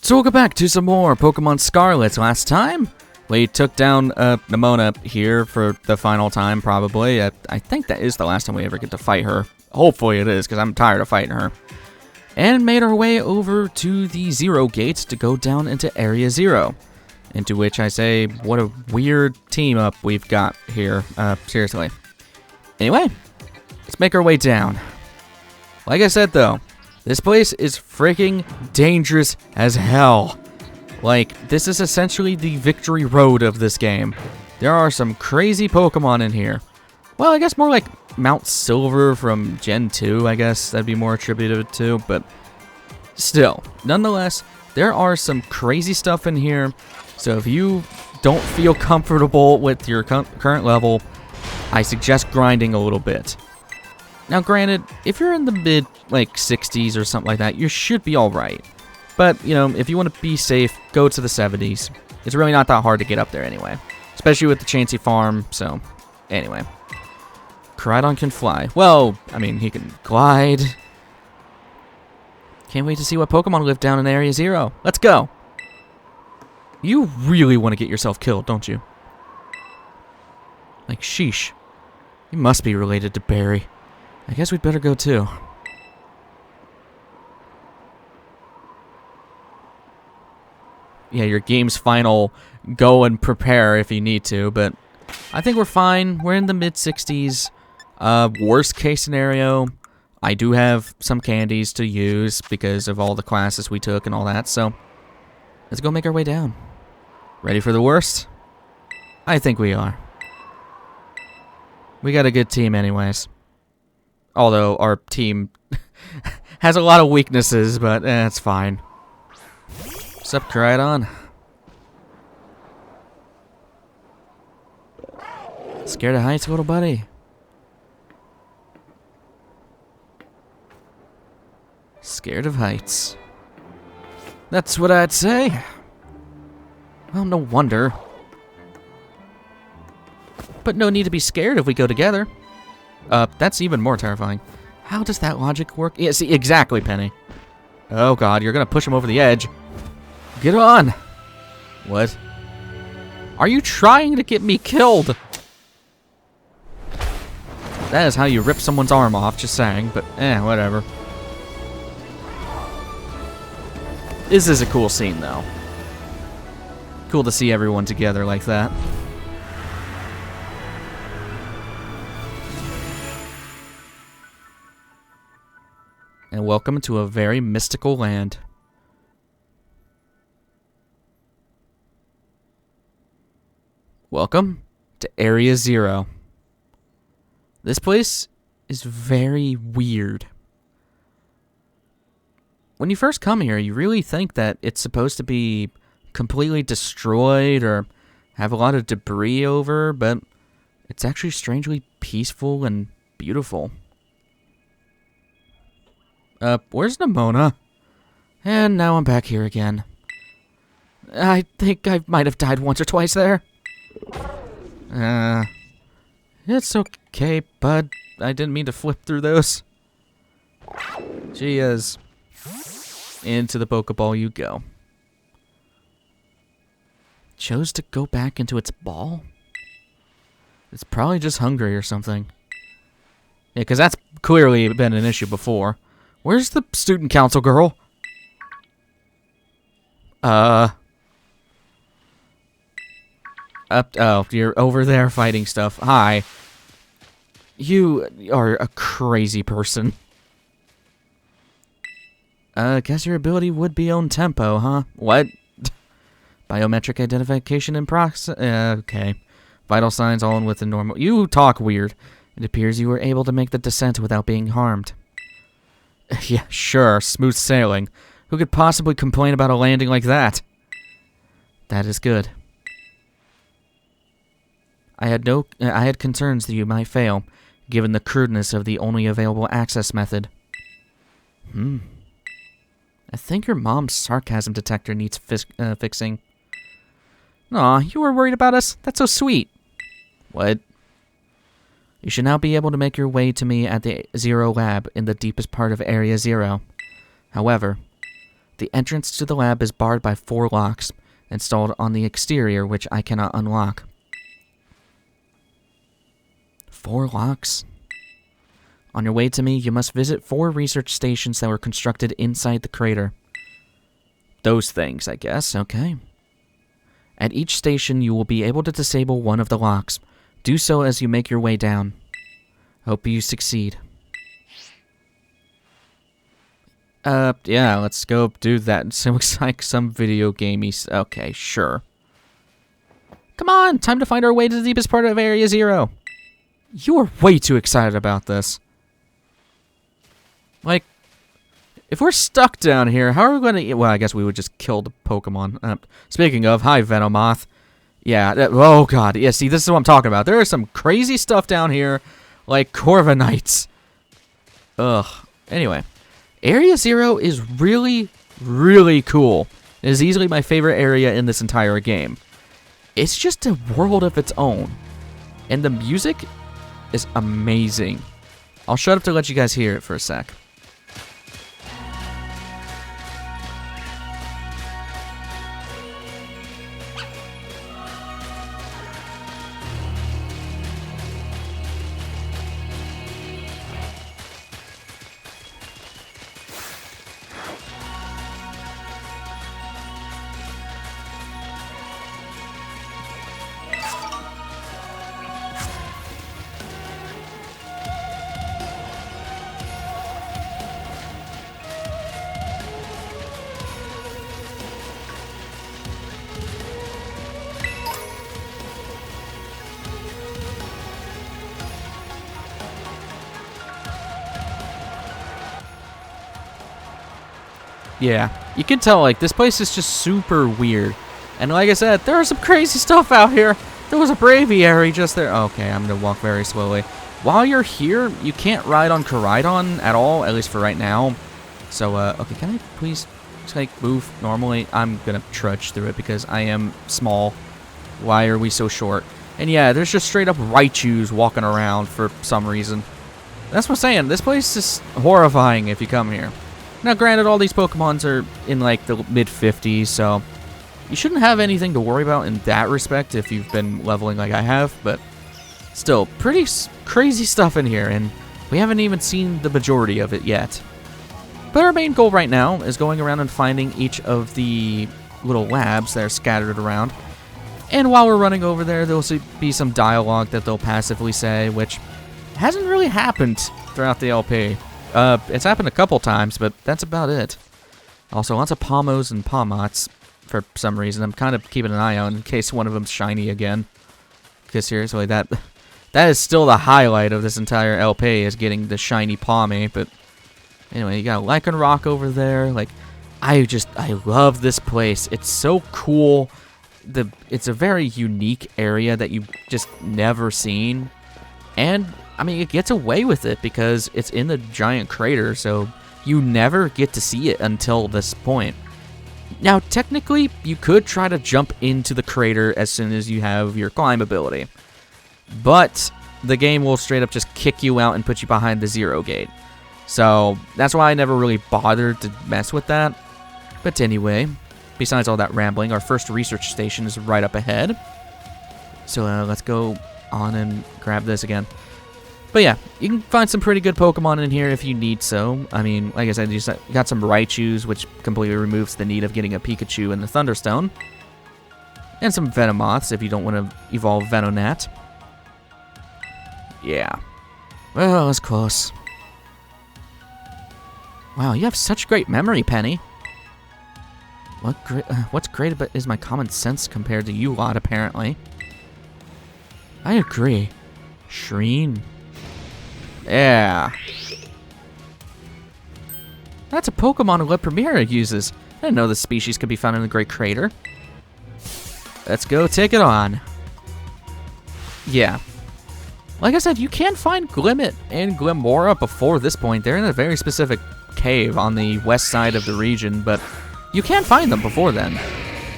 So welcome back to some more Pokemon Scarlet. Last time, we took down Nimona here for the final time, probably. I think that is the last time we ever get to fight her. Hopefully it is, because I'm tired of fighting her. And made our way over to the Zero Gate to go down into Area Zero. Into which I say, what a weird team up we've got here. Seriously. Anyway, let's make our way down. Like I said, though, this place is freaking dangerous as hell. Like, this is essentially the victory road of this game. There are some crazy Pokemon in here. Well, I guess more like Mount Silver from Gen 2, I guess that'd be more attributed to, but still, nonetheless, there are some crazy stuff in here. So if you don't feel comfortable with your current level, I suggest grinding a little bit. Now, granted, if you're in the mid, like, 60s or something like that, you should be alright. But, you know, if you want to be safe, go to the 70s. It's really not that hard to get up there anyway. Especially with the Chansey Farm, so, anyway. Koraidon can fly. Well, I mean, he can glide. Can't wait to see what Pokemon live down in Area Zero. Let's go! You really want to get yourself killed, don't you? Like, sheesh. You must be related to Barry. I guess we'd better go too. Yeah, your game's final, go and prepare if you need to, but I think we're fine. We're in the mid-60s. Worst case scenario, I do have some candies to use because of all the classes we took and all that, so let's go make our way down. Ready for the worst? I think we are. We got a good team anyways. Although our team has a lot of weaknesses, but it's fine. What's up, Koraidon? Scared of heights, little buddy? Scared of heights. That's what I'd say. Well, no wonder. But no need to be scared if we go together. That's even more terrifying. How does that logic work? Yeah, see, exactly, Penny. Oh god, you're gonna push him over the edge. Get on! What? Are you trying to get me killed? That is how you rip someone's arm off, just saying, but whatever. This is a cool scene, though. Cool to see everyone together like that. And welcome to a very mystical land. Welcome to Area Zero. This place is very weird. When you first come here, you really think that it's supposed to be completely destroyed or have a lot of debris over, but it's actually strangely peaceful and beautiful. Where's Nimona? And now I'm back here again. I think I might have died once or twice there. It's okay, bud. I didn't mean to flip through those. She is. Into the Pokeball you go. Chose to go back into its ball? It's probably just hungry or something. Yeah, because that's clearly been an issue before. Where's the student council girl? Oh, you're over there fighting stuff. Hi. You are a crazy person. Guess your ability would be on tempo, huh? What? Biometric identification in okay. Vital signs all in within normal. You talk weird. It appears you were able to make the descent without being harmed. Yeah, sure, smooth sailing. Who could possibly complain about a landing like that? That is good. I had concerns that you might fail, given the crudeness of the only available access method. I think your mom's sarcasm detector needs fixing. Aw, you were worried about us? That's so sweet. What? You should now be able to make your way to me at the Zero Lab in the deepest part of Area Zero. However, The entrance to the lab is barred by 4 locks installed on the exterior, which I cannot unlock. 4 locks? On your way to me, you must visit 4 research stations that were constructed inside the crater. Those things, I guess, okay. At each station, you will be able to disable one of the locks. Do so as you make your way down. Hope you succeed. Yeah, let's go do that. It looks like some video gamey. Okay, sure. Come on, time to find our way to the deepest part of Area 0. You are way too excited about this. Like, if we're stuck down here, how are we going to... Well, I guess we would just kill the Pokemon. Speaking of, hi, Venomoth. Yeah, oh god, yeah, see, this is what I'm talking about. There is some crazy stuff down here, like Corviknights. Ugh. Anyway, Area 0 is really, really cool. It is easily my favorite area in this entire game. It's just a world of its own. And the music is amazing. I'll shut up to let you guys hear it for a sec. Yeah, you can tell, like, this place is just super weird. And like I said, there is some crazy stuff out here. There was a braviary just there. Okay, I'm going to walk very slowly. While you're here, you can't ride on Koraidon at all, at least for right now. So, okay, can I please, just, like, move normally? I'm going to trudge through it because I am small. Why are we so short? And yeah, there's just straight up Raichus walking around for some reason. That's what I'm saying. This place is horrifying if you come here. Now, granted, all these Pokemons are in, like, the mid-50s, so you shouldn't have anything to worry about in that respect if you've been leveling like I have, but still, pretty crazy stuff in here, and we haven't even seen the majority of it yet. But our main goal right now is going around and finding each of the little labs that are scattered around. And while we're running over there, there'll be some dialogue that they'll passively say, which hasn't really happened throughout the LP. It's happened a couple times, but that's about it. Also, lots of Pommos and Pomots for some reason. I'm kind of keeping an eye out in case one of them's shiny again. Because seriously, that is still the highlight of this entire LP, is getting the shiny Pommy. But anyway, you got Lycanroc over there. Like, I love this place. It's so cool. It's a very unique area that you've just never seen. And I mean, it gets away with it because it's in the giant crater, so you never get to see it until this point. Now, technically, you could try to jump into the crater as soon as you have your climb ability, but the game will straight up just kick you out and put you behind the 0 gate. So that's why I never really bothered to mess with that. But anyway, besides all that rambling, our first research station is right up ahead. So let's go on and grab this again. But yeah, you can find some pretty good Pokemon in here if you need so. I mean, like I said, you got some Raichus, which completely removes the need of getting a Pikachu in the Thunderstone. And some Venomoths if you don't want to evolve Venonat. Yeah. Well, that was close. Wow, you have such great memory, Penny. What's great about is my common sense compared to you lot, apparently. I agree. Shreen. Yeah. That's a Pokemon Le Primera uses. I didn't know this species could be found in the Great Crater. Let's go take it on. Yeah. Like I said, you can find Glimmet and Glimmora before this point. They're in a very specific cave on the west side of the region, but you can find them before then.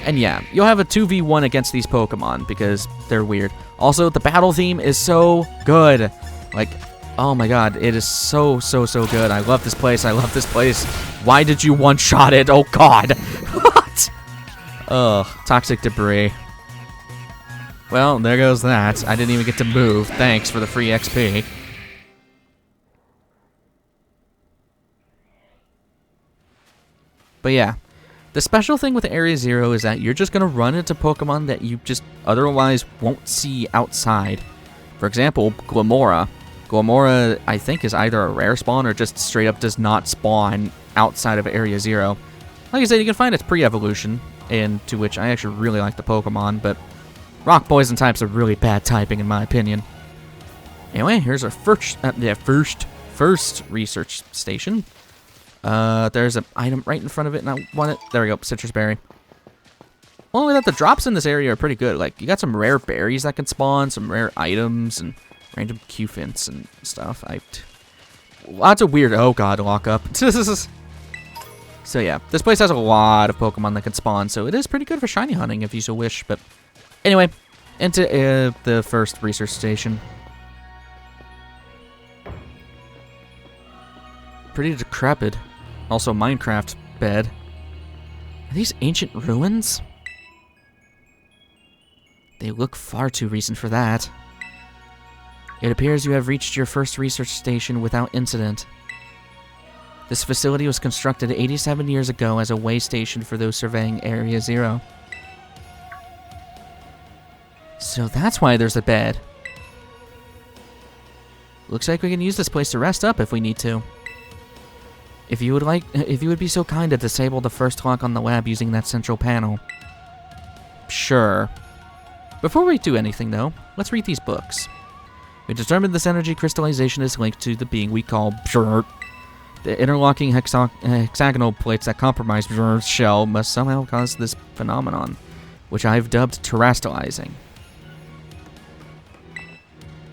And yeah, you'll have a 2v1 against these Pokemon because they're weird. Also, the battle theme is so good. Like, Oh my god, it is so good. I love this place. I love this place. Why did you one-shot it? Oh god. What? Ugh, toxic debris. Well, there goes that. I didn't even get to move. Thanks for the free XP. But yeah, the special thing with Area Zero is that you're just going to run into Pokemon that you just otherwise won't see outside. For example, Glamora. Glamora, I think, is either a rare spawn or just straight up does not spawn outside of Area Zero. Like I said, you can find its pre-evolution, into which I actually really like the Pokemon, but Rock Poison types are really bad typing in my opinion. Anyway, here's our first research station. There's an item right in front of it, and I want it. There we go, Citrus Berry. Only that the drops in this area are pretty good. Like, you got some rare berries that can spawn, some rare items, and random Q-Fints and stuff. Lots of weird, oh god, lock up. So yeah, this place has a lot of Pokemon that can spawn, so it is pretty good for shiny hunting if you so wish. But anyway, into the first research station. Pretty decrepit. Also Minecraft bed. Are these ancient ruins? They look far too recent for that. It appears you have reached your first research station without incident. This facility was constructed 87 years ago as a way station for those surveying Area Zero. So that's why there's a bed. Looks like we can use this place to rest up if we need to. If you would be so kind to disable the first lock on the lab using that central panel. Sure. Before we do anything though, let's read these books. We determined this energy crystallization is linked to the being we call Bjurt. The interlocking hexagonal plates that compromise Bjurt's shell must somehow cause this phenomenon, which I've dubbed terrestrializing.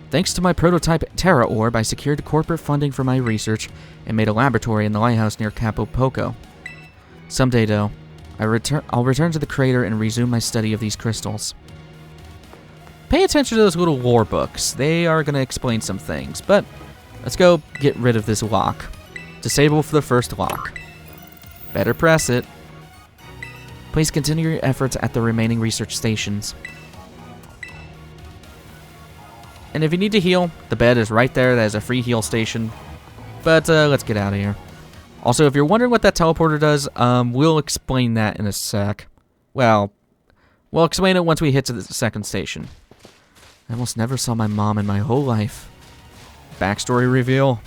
Thanks to my prototype Terra Orb, I secured corporate funding for my research and made a laboratory in the lighthouse near Capo Poco. Someday, though, I'll return to the crater and resume my study of these crystals. Pay attention to those little lore books. They are going to explain some things, but let's go get rid of this lock. Disable for the first lock. Better press it. Please continue your efforts at the remaining research stations. And if you need to heal, the bed is right there. That is a free heal station. But let's get out of here. Also, if you're wondering what that teleporter does, we'll explain that in a sec. Well, we'll explain it once we hit to the second station. I almost never saw my mom in my whole life. Backstory reveal?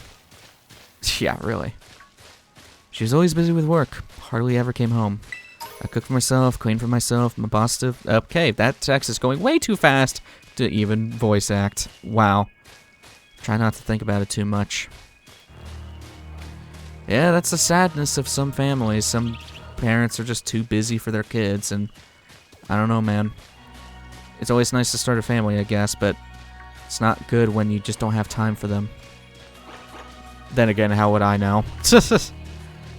Yeah, really. She was always busy with work. Hardly ever came home. I cooked for myself, cleaned for myself, my boss did... Okay, that text is going way too fast to even voice act. Wow. Try not to think about it too much. Yeah, that's the sadness of some families. Some parents are just too busy for their kids, and I don't know, man. It's always nice to start a family, I guess, but it's not good when you just don't have time for them. Then again, how would I know?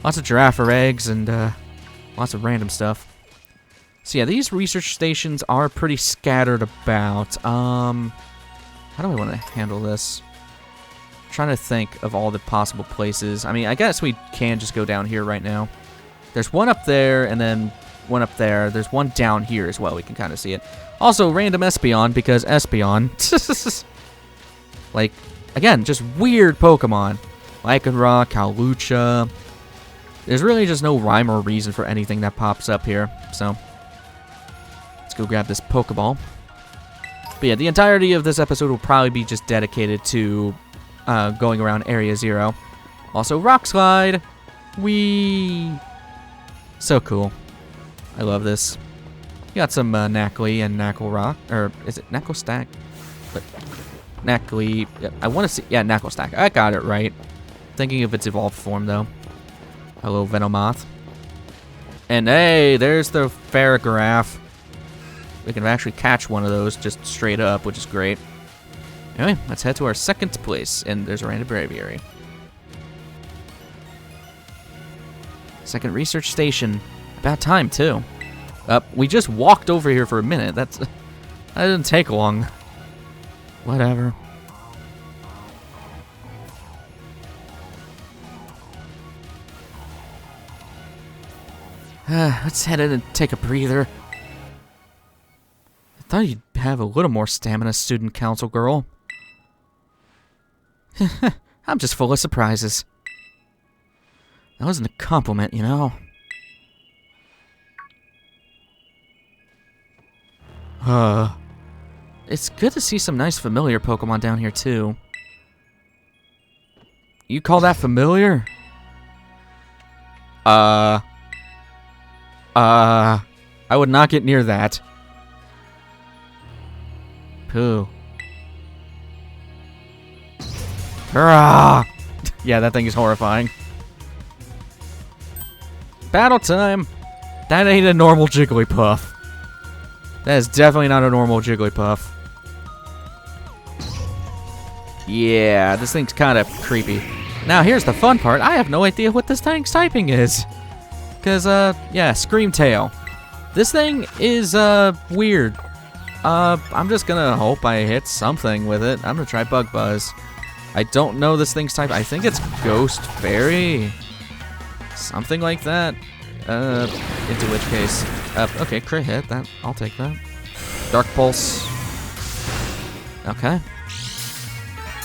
Lots of giraffe for eggs and lots of random stuff. So yeah, these research stations are pretty scattered about. How do I want to handle this? I'm trying to think of all the possible places. I mean, I guess we can just go down here right now. There's one up there, and then one up there. There's one down here as well. We can kind of see it. Also, random Espeon, because Espeon. Like, again, just weird Pokemon. Lycanroc, Kalucha. There's really just no rhyme or reason for anything that pops up here. So, let's go grab this Pokeball. But yeah, the entirety of this episode will probably be just dedicated to going around Area Zero. Also, Rock Slide. Whee! So cool. I love this. You got some Knackley and Knackle Rock. Or is it Knackle Stack? But Knackley. I want to see. Yeah, Knackle Stack. I got it right. Thinking of its evolved form, though. Hello, Venomoth. And hey, there's the Farigiraf. We can actually catch one of those just straight up, which is great. Anyway, let's head to our second place. And there's a random Braviary. Second research station. About time, too. We just walked over here for a minute. That didn't take long. Whatever. Let's head in and take a breather. I thought you'd have a little more stamina, student council girl. I'm just full of surprises. That wasn't a compliment, you know. It's good to see some nice familiar Pokemon down here, too. You call that familiar? I would not get near that. Pooh. Hurrah! Yeah, that thing is horrifying. Battle time! That ain't a normal Jigglypuff. That is definitely not a normal Jigglypuff. Yeah, this thing's kind of creepy. Now, here's the fun part. I have no idea what this thing's typing is. Because, yeah, Screamtail. This thing is, weird. I'm just gonna hope I hit something with it. I'm gonna try Bug Buzz. I don't know this thing's type. I think it's Ghost Fairy. Something like that. Into which case... okay, crit hit. I'll take that. Dark Pulse. Okay.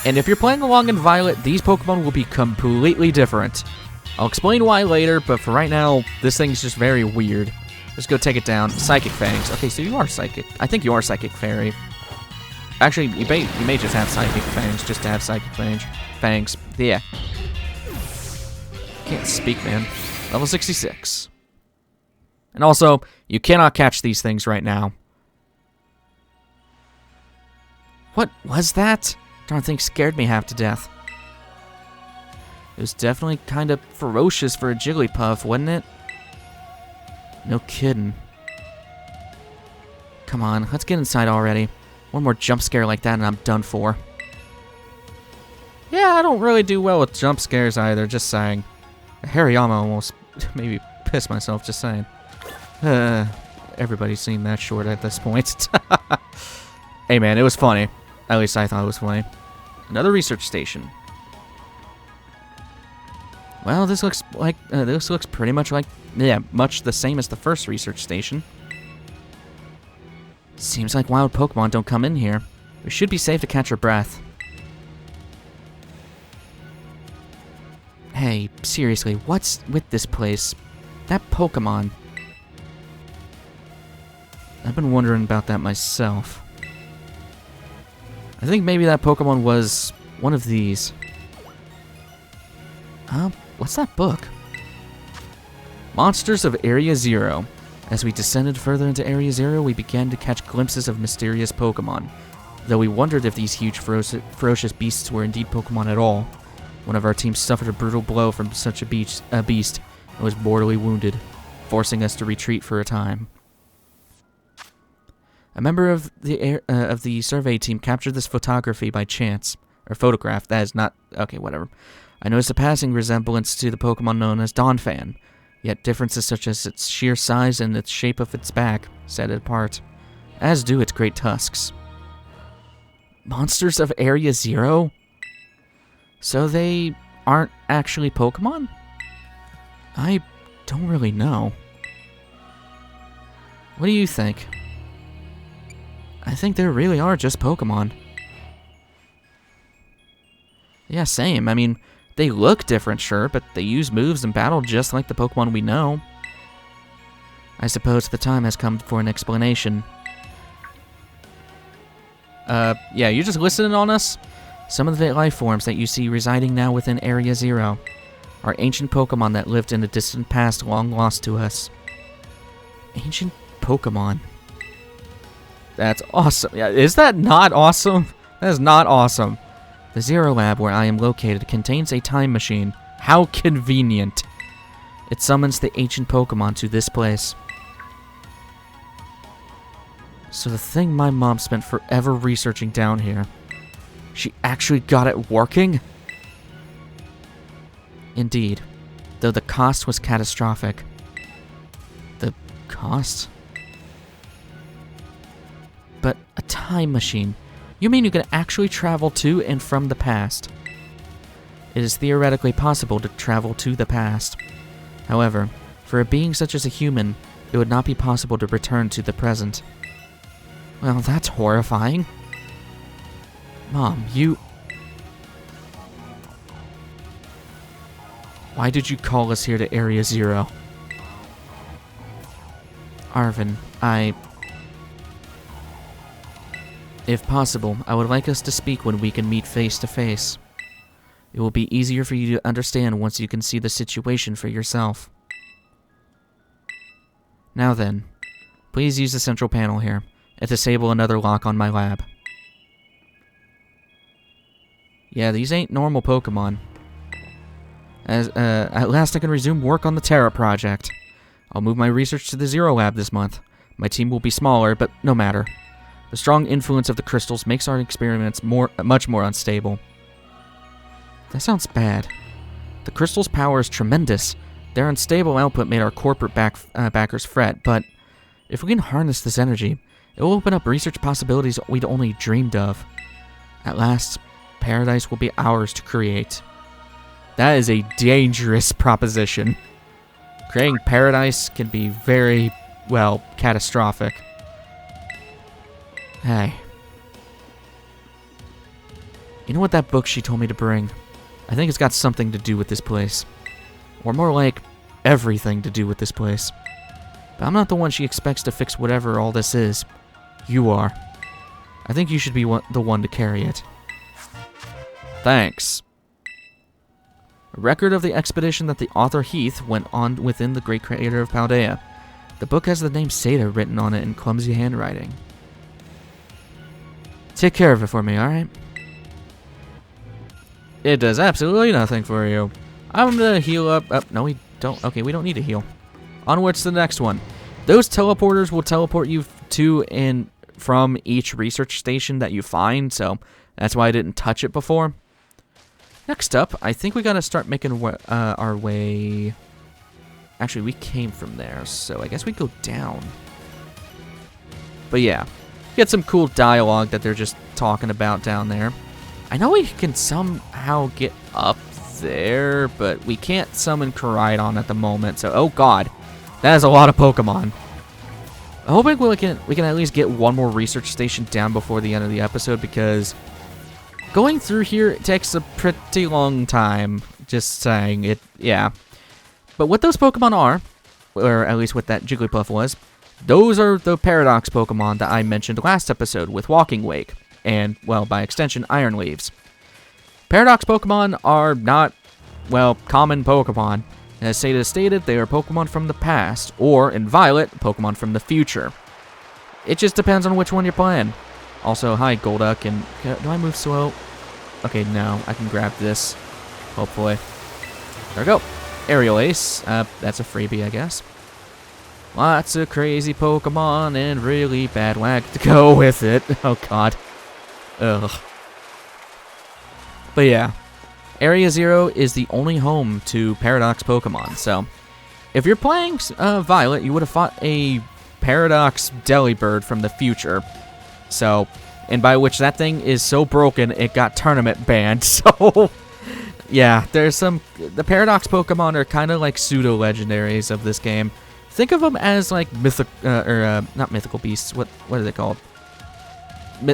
And if you're playing along in Violet, these Pokemon will be completely different. I'll explain why later, but for right now, this thing's just very weird. Let's go take it down. Psychic Fangs. Okay, so you are Psychic. I think you are Psychic Fairy. Actually, you may just have Psychic Fangs just to have Psychic Fangs. Yeah. Can't speak, man. Level 66. And also, you cannot catch these things right now. What was that? Darn thing scared me half to death. It was definitely kind of ferocious for a Jigglypuff, wasn't it? No kidding. Come on, let's get inside already. One more jump scare like that and I'm done for. Yeah, I don't really do well with jump scares either, just saying. Hariyama almost made me piss myself, just saying. Everybody's seen that short at this point. Hey man, it was funny. At least I thought it was funny. Another research station. Well, this looks pretty much like, yeah, much the same as the first research station. Seems like wild Pokemon don't come in here. We should be safe to catch our breath. Hey, seriously, what's with this place? That Pokemon. I've been wondering about that myself. I think maybe that Pokemon was one of these. What's that book? Monsters of Area Zero. As we descended further into Area Zero, we began to catch glimpses of mysterious Pokemon. Though we wondered if these huge ferocious beasts were indeed Pokemon at all. One of our team suffered a brutal blow from such a beast and was mortally wounded, forcing us to retreat for a time. A member of the survey team captured this photography by chance. Or photograph, that is not... Okay, whatever. I noticed a passing resemblance to the Pokemon known as Donphan, yet differences such as its sheer size and the shape of its back set it apart, as do its great tusks. Monsters of Area Zero? So they aren't actually Pokemon? I don't really know. What do you think? I think there really are just Pokemon. Yeah, same. I mean, they look different, sure, but they use moves and battle just like the Pokemon we know. I suppose the time has come for an explanation. Yeah, you're just listening on us? Some of the life forms that you see residing now within Area Zero are ancient Pokemon that lived in the distant past long lost to us. Ancient Pokemon. That's awesome. Yeah, is that not awesome? That is not awesome. The Zero Lab where I am located contains a time machine. How convenient. It summons the ancient Pokemon to this place. So the thing my mom spent forever researching down here, she actually got it working? Indeed, though the cost was catastrophic. The cost? But a time machine. You mean you can actually travel to and from the past? It is theoretically possible to travel to the past. However, For a being such as a human, it would not be possible to return to the present. Well, that's horrifying. Mom, you... Why did you call us here to Area 0? Arvin, If possible, I would like us to speak when we can meet face to face. It will be easier for you to understand once you can see the situation for yourself. Now then, please use the central panel here and disable another lock on my lab. Yeah, these ain't normal Pokemon. At last I can resume work on the Terra project. I'll move my research to the Zero Lab this month. My team will be smaller, but no matter. The strong influence of the crystals makes our experiments much more unstable. That sounds bad. The crystal's power is tremendous. Their unstable output made our corporate backers fret, but if we can harness this energy, it will open up research possibilities we'd only dreamed of. At last, paradise will be ours to create. That is a dangerous proposition. Creating paradise can be very, well, catastrophic. Hey. You know what that book she told me to bring? I think it's got something to do with this place. Or more like, everything to do with this place. But I'm not the one she expects to fix whatever all this is. You are. I think you should be the one to carry it. Thanks. A record of the expedition that the author Heath went on within the Great Crater of Paldea. The book has the name Seda written on it in clumsy handwriting. Take care of it for me, alright? It does absolutely nothing for you. I'm gonna heal up. No, we don't. Okay, we don't need to heal. Onwards to the next one. Those teleporters will teleport you to and from each research station that you find, so that's why I didn't touch it before. Next up, I think we gotta start making our way... Actually, we came from there, so I guess we go down. But yeah, get some cool dialogue that they're just talking about down there. I know we can somehow get up there, but we can't summon Koraidon at the moment, so oh god, that is a lot of Pokemon. I'm hoping we can at least get one more research station down before the end of the episode, because going through here takes a pretty long time. Just saying it, yeah. But what those Pokemon are, or at least what that Jigglypuff was, those are the Paradox Pokemon that I mentioned last episode with Walking Wake, and, well, by extension, Iron Leaves. Paradox Pokemon are not, well, common Pokemon. As Seda stated, they are Pokemon from the past, or, in Violet, Pokemon from the future. It just depends on which one you're playing. Also, hi, Golduck, and do I move slow? Okay, no, I can grab this, hopefully. There we go. Aerial Ace, that's a freebie, I guess. Lots of crazy Pokemon and really bad whack to go with it. Oh god. Ugh. But yeah, Area 0 is the only home to Paradox Pokemon, so if you're playing Violet, you would have fought a Paradox Delibird from the future. So, and by which that thing is so broken, it got tournament banned, so... Yeah, there's some... The Paradox Pokemon are kind of like pseudo-legendaries of this game. Think of them as like not mythical beasts. What are they called?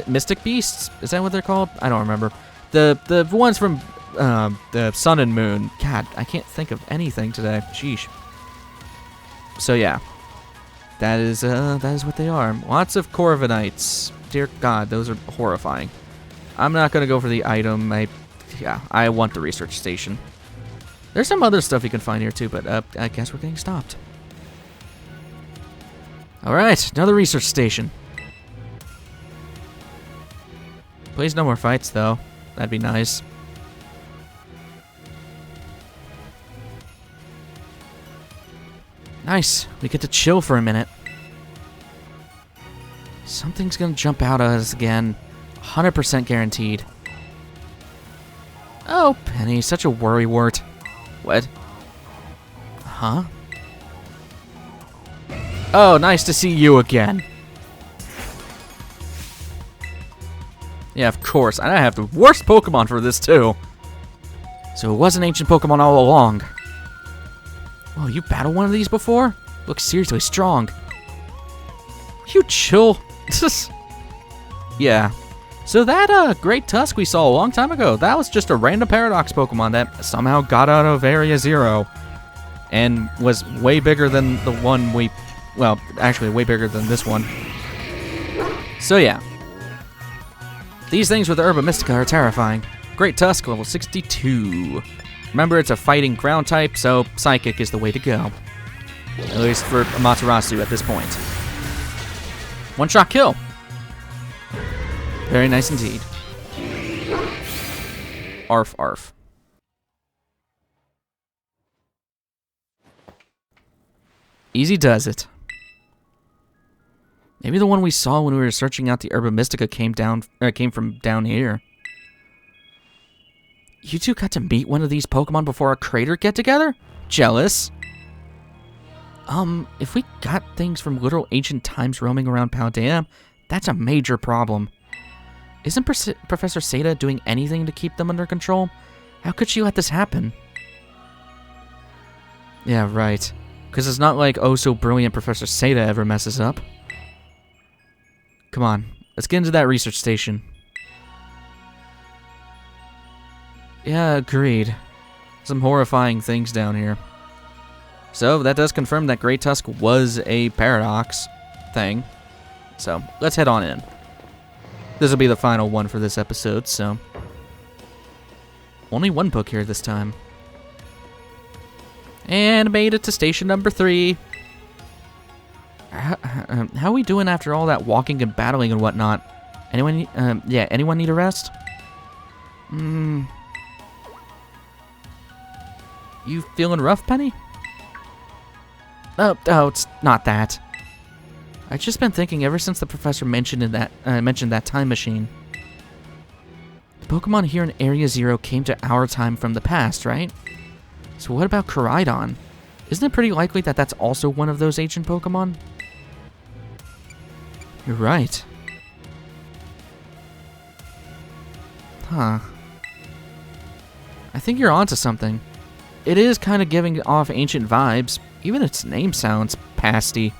Mystic beasts? Is that what they're called? I don't remember. The ones from the Sun and Moon. God, I can't think of anything today. Sheesh. So yeah, that is what they are. Lots of Corviknights. Dear God, those are horrifying. I'm not gonna go for the item. I want the research station. There's some other stuff you can find here too, but I guess we're getting stopped. Alright, another research station. Please no more fights though. That'd be nice. Nice, we get to chill for a minute. Something's gonna jump out at us again. 100% guaranteed. Oh, Penny, such a worrywart. What? Huh? Oh, nice to see you again. Yeah, of course. And I have the worst Pokemon for this, too. So it was an ancient Pokemon all along. Oh, you battled one of these before? Looks seriously strong. You chill. Yeah. So that Great Tusk we saw a long time ago, that was just a random Paradox Pokemon that somehow got out of Area 0 and was way bigger than the one we... Well, actually way bigger than this one. So yeah. These things with the Herba Mystica are terrifying. Great Tusk, level 62. Remember, it's a fighting ground type, so Psychic is the way to go. At least for Amaterasu at this point. One-shot kill. Very nice indeed. Arf, arf. Easy does it. Maybe the one we saw when we were searching out the Herba Mystica came from down here. You two got to meet one of these Pokemon before our crater get-together? Jealous. If we got things from literal ancient times roaming around Paldea, that's a major problem. Isn't Professor Seda doing anything to keep them under control? How could she let this happen? Yeah, right. Because it's not like oh-so-brilliant Professor Seda ever messes up. Come on, let's get into that research station. Yeah, agreed. Some horrifying things down here. So, that does confirm that Great Tusk was a Paradox thing. So, let's head on in. This will be the final one for this episode, so... Only one book here this time. And made it to station number 3. How are we doing after all that walking and battling and whatnot? Anyone need a rest? You feeling rough, Penny? Oh, it's not that. I've just been thinking ever since the professor mentioned that time machine. The Pokemon here in Area 0 came to our time from the past, right? So what about Koraidon? Isn't it pretty likely that that's also one of those ancient Pokemon? You're right. Huh. I think you're onto something. It is kind of giving off ancient vibes. Even its name sounds pasty.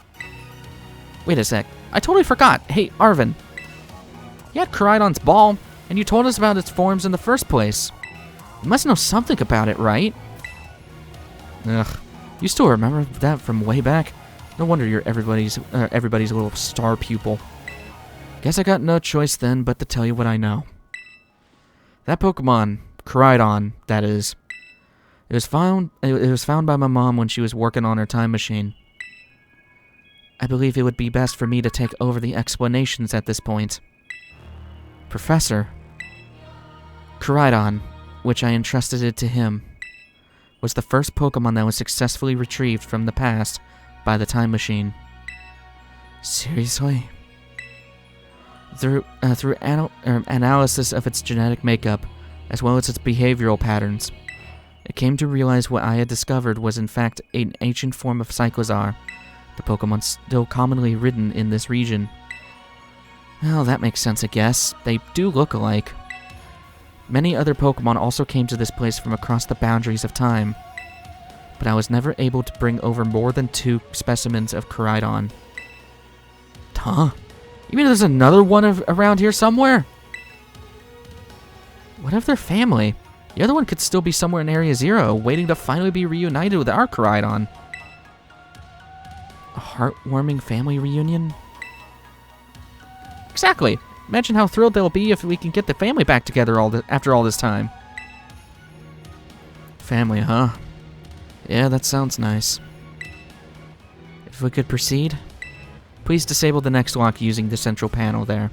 Wait a sec. I totally forgot. Hey, Arvin. You had Koraidon's ball, and you told us about its forms in the first place. You must know something about it, right? Ugh. You still remember that from way back? No wonder you're everybody's little star pupil. Guess I got no choice then but to tell you what I know. That Pokemon, Koraidon, that is. It was found by my mom when she was working on her time machine. I believe it would be best for me to take over the explanations at this point. Professor, Koraidon, which I entrusted it to him, was the first Pokemon that was successfully retrieved from the past by the time machine. Seriously? Through analysis of its genetic makeup, as well as its behavioral patterns, it came to realize what I had discovered was in fact an ancient form of Cyclizar, the Pokemon still commonly ridden in this region. Well, that makes sense, I guess. They do look alike. Many other Pokemon also came to this place from across the boundaries of time, but I was never able to bring over more than 2 specimens of Koraidon. Huh? You mean there's another one around here somewhere? What of their family? The other one could still be somewhere in Area 0, waiting to finally be reunited with our Koraidon. A heartwarming family reunion? Exactly. Imagine how thrilled they'll be if we can get the family back together after all this time. Family, huh? Yeah, that sounds nice. If we could proceed, please disable the next lock using the central panel there.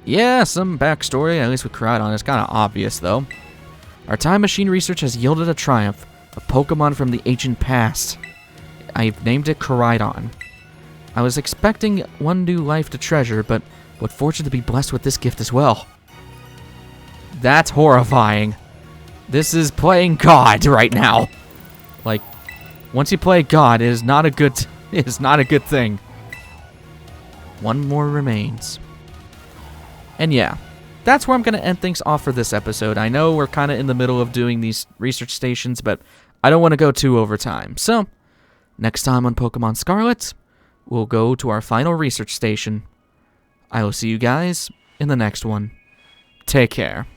Yeah, some backstory, at least with Koraidon. It's kind of obvious, though. Our time machine research has yielded a triumph, a Pokemon from the ancient past. I've named it Koraidon. I was expecting one new life to treasure, but what fortune to be blessed with this gift as well. That's horrifying. This is playing God right now. Like, once you play God, it is not a good thing. One more remains. And yeah, that's where I'm going to end things off for this episode. I know we're kind of in the middle of doing these research stations, but I don't want to go too over time. So, next time on Pokemon Scarlet, we'll go to our final research station. I will see you guys in the next one. Take care.